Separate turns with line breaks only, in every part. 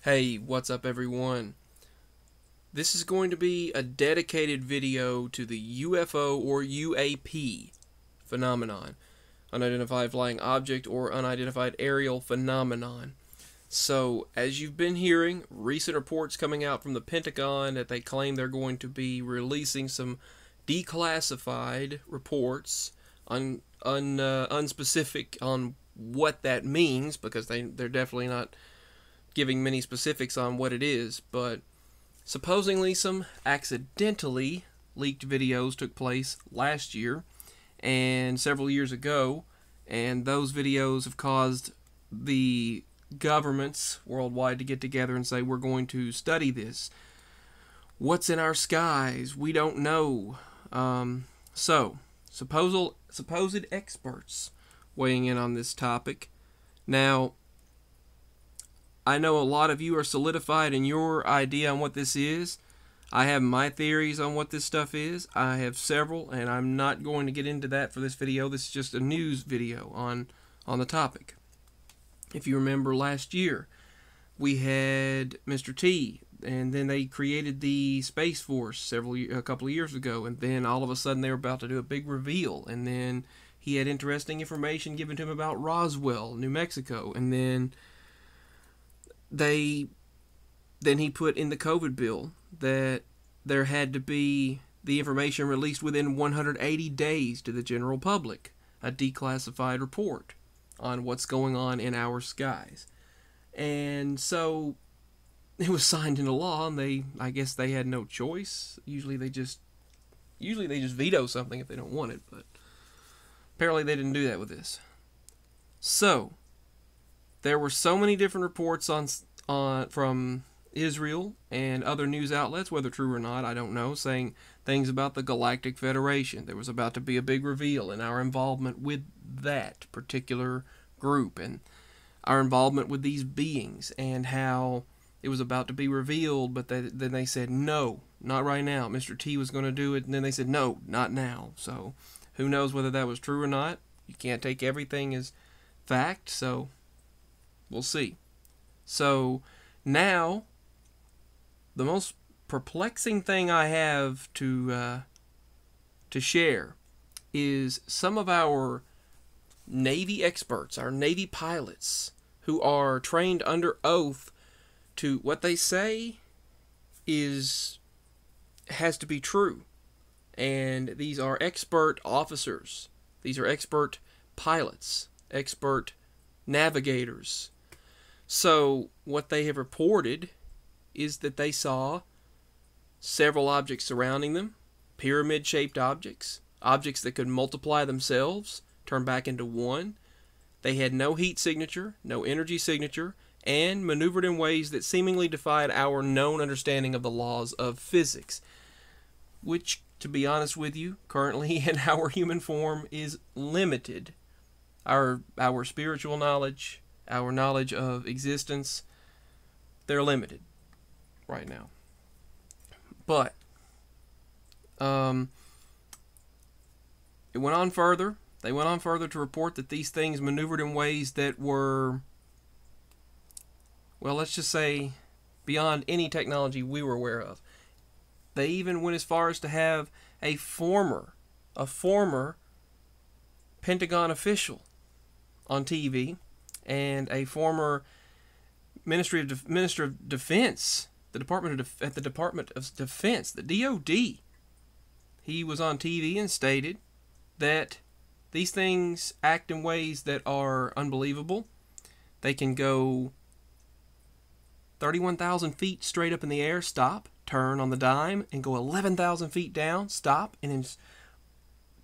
Hey, what's up everyone? This is going to be a dedicated video to the UFO or UAP phenomenon, unidentified flying object or unidentified aerial phenomenon. So, as you've been hearing, recent reports coming out from the Pentagon that they claim they're going to be releasing some declassified reports, unspecific on what that means, because they're definitely not giving many specifics on what it is, but supposedly some accidentally leaked videos took place last year and several years ago, and those videos have caused the governments worldwide to get together and say, we're going to study this. What's in our skies? We don't know. Supposed experts weighing in on this topic. Now, I know a lot of you are solidified in your idea on what this is. I have my theories on what this stuff is. I have several, and I'm not going to get into that for this video. This is just a news video on the topic. If you remember last year, we had Mr. T, and then they created the Space Force a couple of years ago, and then all of a sudden they were about to do a big reveal, and then he had interesting information given to him about Roswell, New Mexico, and then he put in the COVID bill that there had to be the information released within 180 days to the general public, a declassified report on what's going on in our skies. And so it was signed into law, and I guess they had no choice. Usually they just veto something if they don't want it, but apparently they didn't do that with this. So there were so many different reports from Israel and other news outlets, whether true or not, I don't know, saying things about the Galactic Federation. There was about to be a big reveal in our involvement with that particular group and our involvement with these beings, and how it was about to be revealed, but then they said, no, not right now. Mr. T was going to do it, and then they said, no, not now. So who knows whether that was true or not. You can't take everything as fact, so we'll see. So now, the most perplexing thing I have to share is some of our Navy experts, our Navy pilots, who are trained under oath to what they say has to be true. And these are expert officers. These are expert pilots, expert navigators. So what they have reported is that they saw several objects surrounding them, pyramid-shaped objects, objects that could multiply themselves, turn back into one. They had no heat signature, no energy signature, and maneuvered in ways that seemingly defied our known understanding of the laws of physics, which, to be honest with you, currently in our human form is limited. Our spiritual knowledge, our knowledge of existence, they're limited right now. But it went on further. They went on further to report that these things maneuvered in ways that were, well, let's just say, beyond any technology we were aware of. They even went as far as to have a former Pentagon official on TV, and a former Minister of Defense, the Department of Defense, the DoD. He was on TV and stated that these things act in ways that are unbelievable. They can go 31,000 feet straight up in the air, stop, turn on the dime, and go 11,000 feet down, stop, and then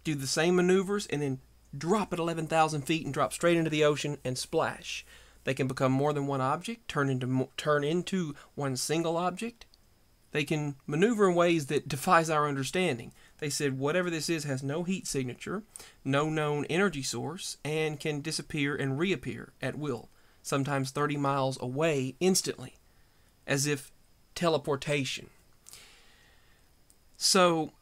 do the same maneuvers, and then drop at 11,000 feet and drop straight into the ocean and splash. They can become more than one object, turn into one single object. They can maneuver in ways that defies our understanding. They said whatever this is has no heat signature, no known energy source, and can disappear and reappear at will, sometimes 30 miles away instantly, as if teleportation. So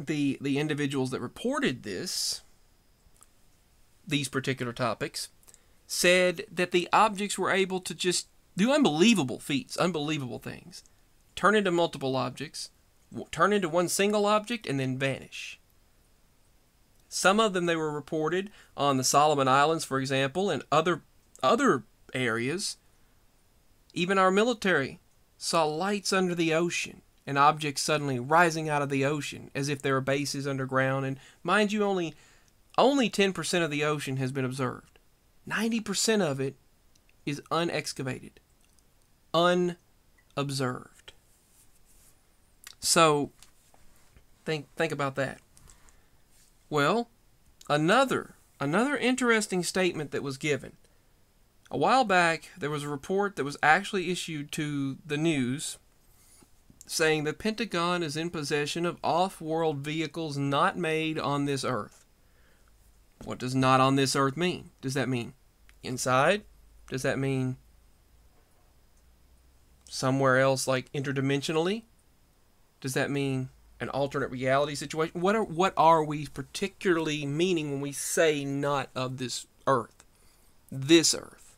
the individuals that reported these particular topics, said that the objects were able to just do unbelievable feats, unbelievable things. Turn into multiple objects, turn into one single object, and then vanish. Some of them, they were reported on the Solomon Islands, for example, and other areas. Even our military saw lights under the ocean and objects suddenly rising out of the ocean as if there are bases underground. And mind you, only 10% of the ocean has been observed. 90% of it is unexcavated, unobserved. So think about that. Well, another interesting statement that was given. A while back, there was a report that was actually issued to the news saying the Pentagon is in possession of off-world vehicles not made on this Earth. What does not on this Earth mean? Does that mean inside? Does that mean somewhere else, like interdimensionally? Does that mean an alternate reality situation? What are we particularly meaning when we say not of this Earth? This Earth.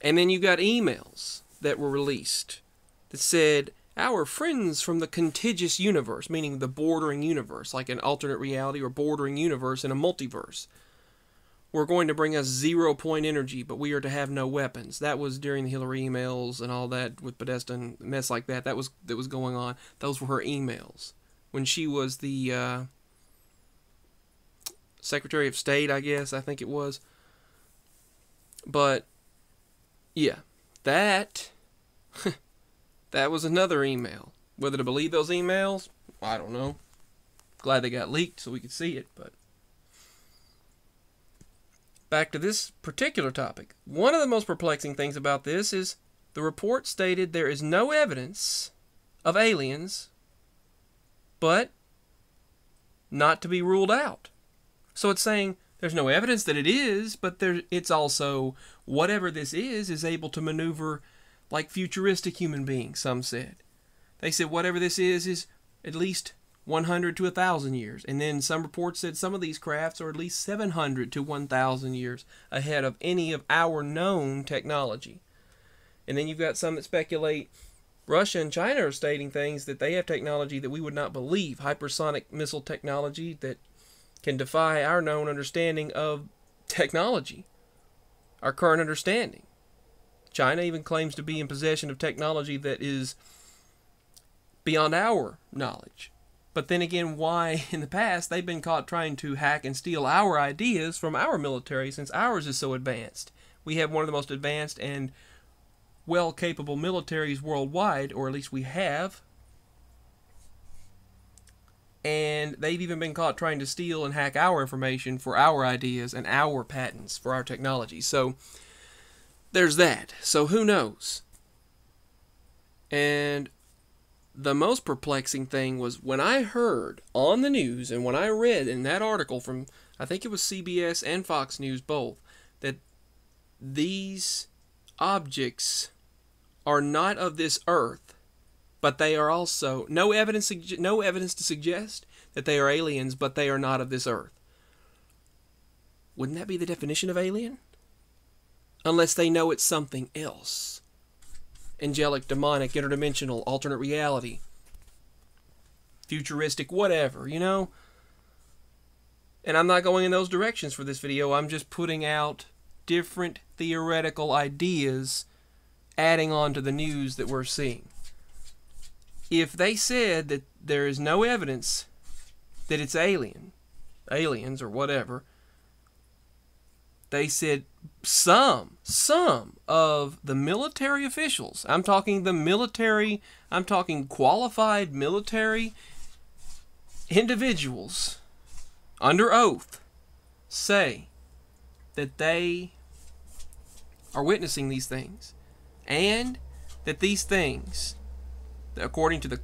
And then you got emails that were released that said, our friends from the contiguous universe, meaning the bordering universe, like an alternate reality or bordering universe in a multiverse, were going to bring us 0-point energy, but we are to have no weapons. That was during the Hillary emails and all that with Podesta and mess like that. That was going on. Those were her emails when she was the Secretary of State, I guess. I think it was. But yeah, that was another email. Whether to believe those emails, I don't know. Glad they got leaked so we could see it, but back to this particular topic. One of the most perplexing things about this is the report stated there is no evidence of aliens, but not to be ruled out. So it's saying there's no evidence that it is, but it's also whatever this is able to maneuver like futuristic human beings, some said. They said whatever this is at least 100 to 1,000 years. And then some reports said some of these crafts are at least 700 to 1,000 years ahead of any of our known technology. And then you've got some that speculate Russia and China are stating things that they have technology that we would not believe. Hypersonic missile technology that can defy our known understanding of technology, our current understanding. China even claims to be in possession of technology that is beyond our knowledge. But then again, why in the past they've been caught trying to hack and steal our ideas from our military since ours is so advanced? We have one of the most advanced and well-capable militaries worldwide, or at least we have. And they've even been caught trying to steal and hack our information for our ideas and our patents for our technology. So there's that. So who knows? And the most perplexing thing was when I heard on the news and when I read in that article from, I think it was CBS and Fox News both, that these objects are not of this earth, but they are also no evidence to suggest that they are aliens, but they are not of this earth. Wouldn't that be the definition of alien? Unless they know it's something else. Angelic, demonic, interdimensional, alternate reality, futuristic, whatever, you know? And I'm not going in those directions for this video. I'm just putting out different theoretical ideas, adding on to the news that we're seeing. If they said that there is no evidence that it's aliens or whatever, they said some of the military officials, I'm talking qualified military individuals under oath, say that they are witnessing these things, and that these things, according to the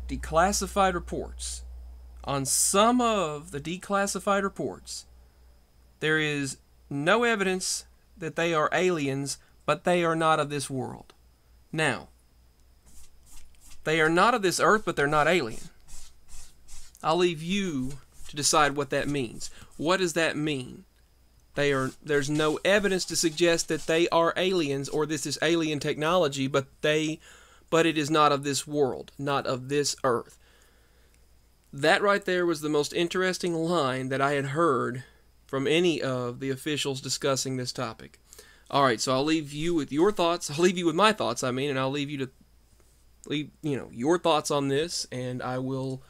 declassified reports, on some of the declassified reports, there is no evidence that they are aliens, but they are not of this world. Now, they are not of this earth, but they're not alien. I'll leave you to decide what that means. What does that mean? There's no evidence to suggest that they are aliens or this is alien technology, but it is not of this world, not of this earth. That right there was the most interesting line that I had heard from any of the officials discussing this topic. All right, so I'll leave you with your thoughts. I'll leave you with my thoughts, and I'll leave you to leave, your thoughts on this, and I will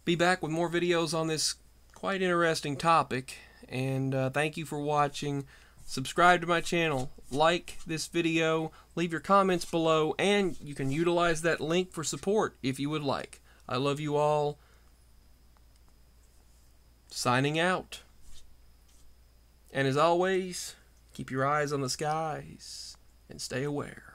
be back with more videos on this quite interesting topic. And thank you for watching. Subscribe to my channel, like this video, leave your comments below, and you can utilize that link for support if you would like. I love you all. Signing out. And as always, keep your eyes on the skies and stay aware.